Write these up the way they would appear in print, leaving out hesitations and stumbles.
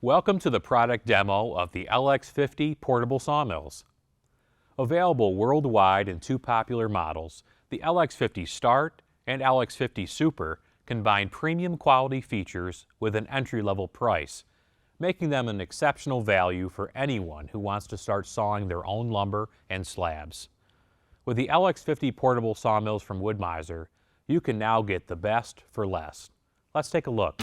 Welcome to the product demo of the LX50 portable sawmills. Available worldwide in two popular models, the LX50 START and LX50 Super combine premium quality features with an entry-level price, making them an exceptional value for anyone who wants to start sawing their own lumber and slabs. With the LX50 portable sawmills from Wood-Mizer, you can now get the best for less. Let's take a look.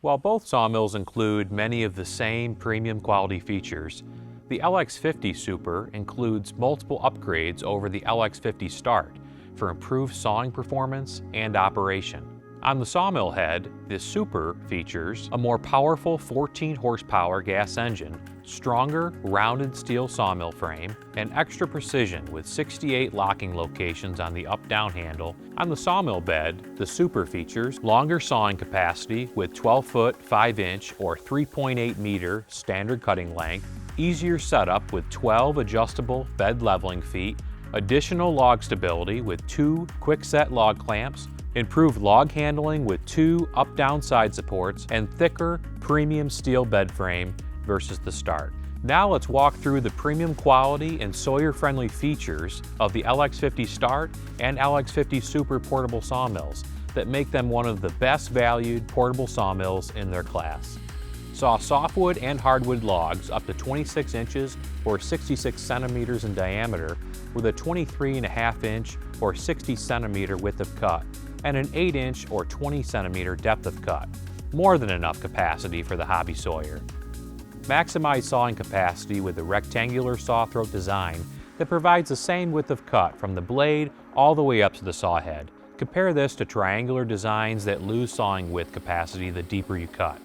While both sawmills include many of the same premium quality features, the LX50 Super includes multiple upgrades over the LX50 START for improved sawing performance and operation. On the sawmill head, the Super features a more powerful 14 horsepower gas engine, stronger rounded steel sawmill frame, and extra precision with 68 locking locations on the up-down handle. On the sawmill bed, the Super features longer sawing capacity with 12-foot 5-inch or 3.8-meter standard cutting length, easier setup with 12 adjustable bed leveling feet, additional log stability with 2 quick-set log clamps, improved log handling with 2 up-down side supports, and thicker premium steel bed frame versus the START. Now let's walk through the premium quality and sawyer-friendly features of the LX50 START and LX50 Super portable sawmills that make them one of the best valued portable sawmills in their class. Saw softwood and hardwood logs up to 26 inches or 66 centimeters in diameter with a 23.5-inch or 60 centimeter width of cut and an 8-inch or 20 centimeter depth of cut. More than enough capacity for the hobby sawyer. Maximize sawing capacity with the rectangular saw throat design that provides the same width of cut from the blade all the way up to the saw head. Compare this to triangular designs that lose sawing width capacity the deeper you cut.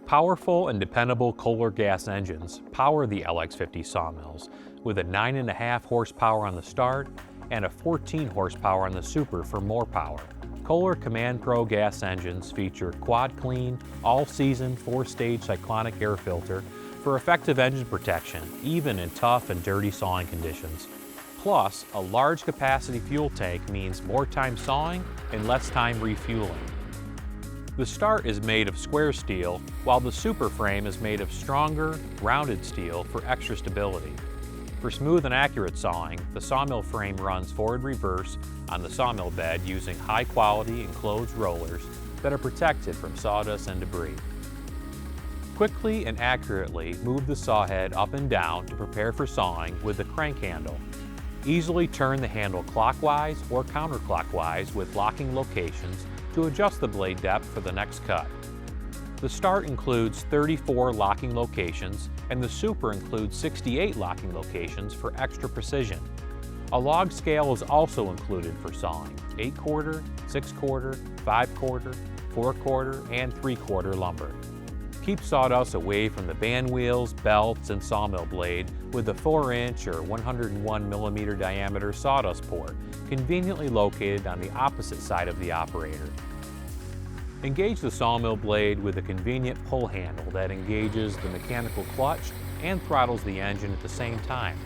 Powerful and dependable Kohler gas engines power the LX50 sawmills with a 9.5 horsepower on the START and a 14 horsepower on the Super for more power. Kohler Command Pro gas engines feature quad clean, all-season 4-stage cyclonic air filter for effective engine protection, even in tough and dirty sawing conditions. Plus, a large capacity fuel tank means more time sawing and less time refueling. The START is made of square steel, while the Super frame is made of stronger, rounded steel for extra stability. For smooth and accurate sawing, the sawmill frame runs forward-reverse on the sawmill bed using high-quality enclosed rollers that are protected from sawdust and debris. Quickly and accurately move the saw head up and down to prepare for sawing with the crank handle. Easily turn the handle clockwise or counterclockwise with locking locations to adjust the blade depth for the next cut. The START includes 34 locking locations and the Super includes 68 locking locations for extra precision. A log scale is also included for sawing 8-quarter, 6-quarter, 5-quarter, 4-quarter, and 3-quarter lumber. Keep sawdust away from the band wheels, belts, and sawmill blade with the 4-inch or 101mm diameter sawdust port conveniently located on the opposite side of the operator. Engage the sawmill blade with a convenient pull handle that engages the mechanical clutch and throttles the engine at the same time.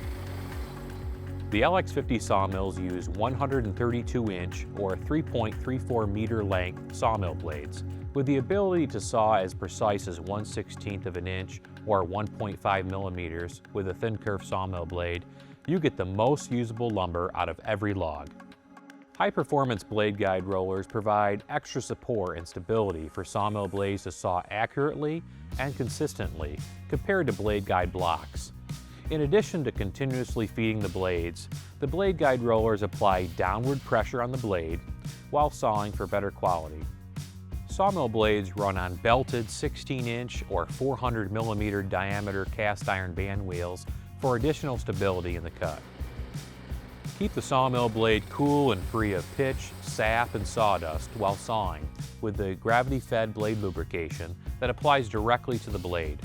The LX50 sawmills use 132-inch or 3.34 meter length sawmill blades with the ability to saw as precise as 1/16 of an inch or 1.5 millimeters with a thin curved sawmill blade. You get the most usable lumber out of every log. High-performance blade guide rollers provide extra support and stability for sawmill blades to saw accurately and consistently compared to blade guide blocks. In addition to continuously feeding the blades, the blade guide rollers apply downward pressure on the blade while sawing for better quality. Sawmill blades run on belted 16-inch or 400mm diameter cast iron band wheels for additional stability in the cut. Keep the sawmill blade cool and free of pitch, sap, and sawdust while sawing with the gravity-fed blade lubrication that applies directly to the blade.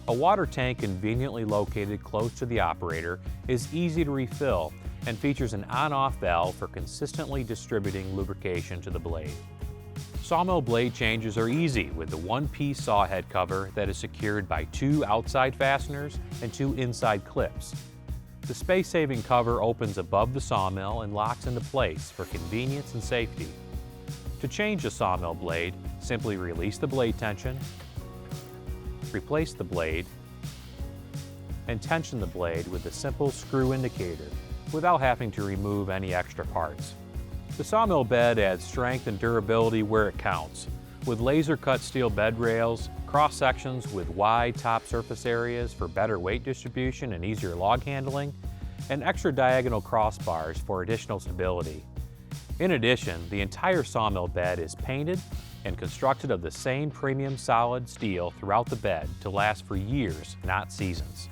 A water tank conveniently located close to the operator is easy to refill and features an on-off valve for consistently distributing lubrication to the blade. Sawmill blade changes are easy with the one-piece saw head cover that is secured by 2 outside fasteners and 2 inside clips. The space-saving cover opens above the sawmill and locks into place for convenience and safety. To change a sawmill blade, simply release the blade tension, replace the blade, and tension the blade with a simple screw indicator without having to remove any extra parts. The sawmill bed adds strength and durability where it counts, with laser-cut steel bed rails, cross-sections with wide top surface areas for better weight distribution and easier log handling, and extra diagonal crossbars for additional stability. In addition, the entire sawmill bed is painted and constructed of the same premium solid steel throughout the bed to last for years, not seasons.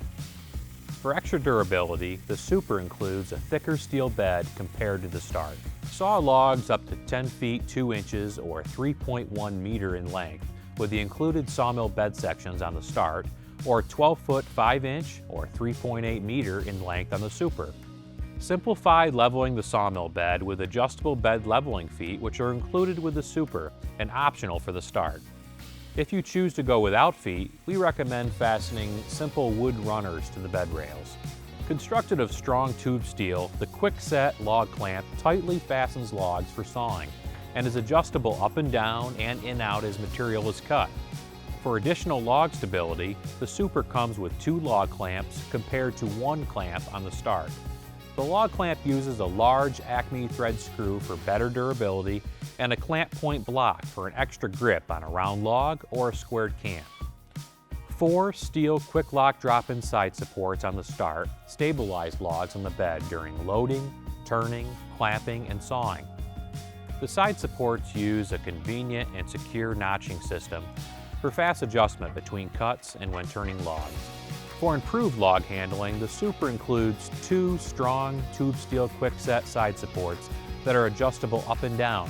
For extra durability, the Super includes a thicker steel bed compared to the Start. Saw logs up to 10 feet 2 inches or 3.1 meter in length with the included sawmill bed sections on the Start, or 12 foot 5 inch or 3.8 meter in length on the Super. Simplify leveling the sawmill bed with adjustable bed leveling feet, which are included with the Super and optional for the Start. If you choose to go without feet, we recommend fastening simple wood runners to the bed rails. Constructed of strong tube steel, the quick-set log clamp tightly fastens logs for sawing and is adjustable up and down and in-out as material is cut. For additional log stability, the Super comes with 2 log clamps compared to 1 clamp on the Start. The log clamp uses a large Acme thread screw for better durability and a clamp point block for an extra grip on a round log or a squared can. 4 steel quick lock drop-in side supports on the Start stabilize logs on the bed during loading, turning, clamping, and sawing. The side supports use a convenient and secure notching system for fast adjustment between cuts and when turning logs. For improved log handling, the Super includes 2 strong tube steel quick-set side supports that are adjustable up and down.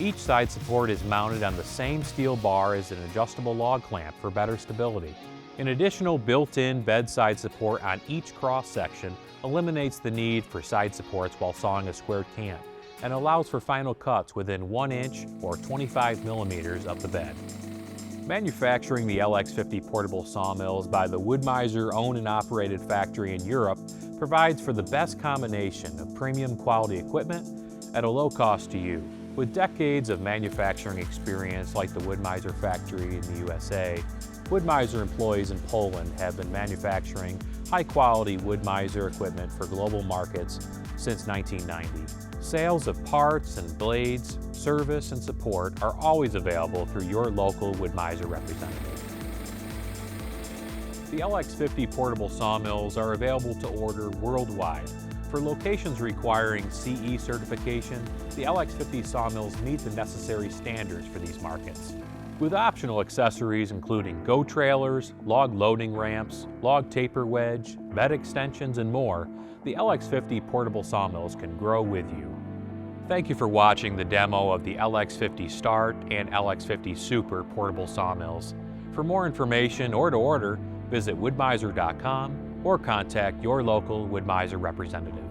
Each side support is mounted on the same steel bar as an adjustable log clamp for better stability. An additional built-in bed side support on each cross-section eliminates the need for side supports while sawing a squared can and allows for final cuts within 1 inch or 25 millimeters of the bed. Manufacturing the LX50 portable sawmills by the Wood-Mizer owned and operated factory in Europe provides for the best combination of premium quality equipment at a low cost to you. With decades of manufacturing experience like the Wood-Mizer factory in the USA, Wood-Mizer employees in Poland have been manufacturing high-quality Wood-Mizer equipment for global markets since 1990. Sales of parts and blades, service, and support are always available through your local Wood-Mizer representative. The LX50 portable sawmills are available to order worldwide. For locations requiring CE certification, the LX50 sawmills meet the necessary standards for these markets. With optional accessories including go trailers, log loading ramps, log taper wedge, bed extensions, and more, the LX50 portable sawmills can grow with you. Thank you for watching the demo of the LX50 Start and LX50 Super portable sawmills. For more information or to order, visit woodmizer.com or contact your local Wood-Mizer representative.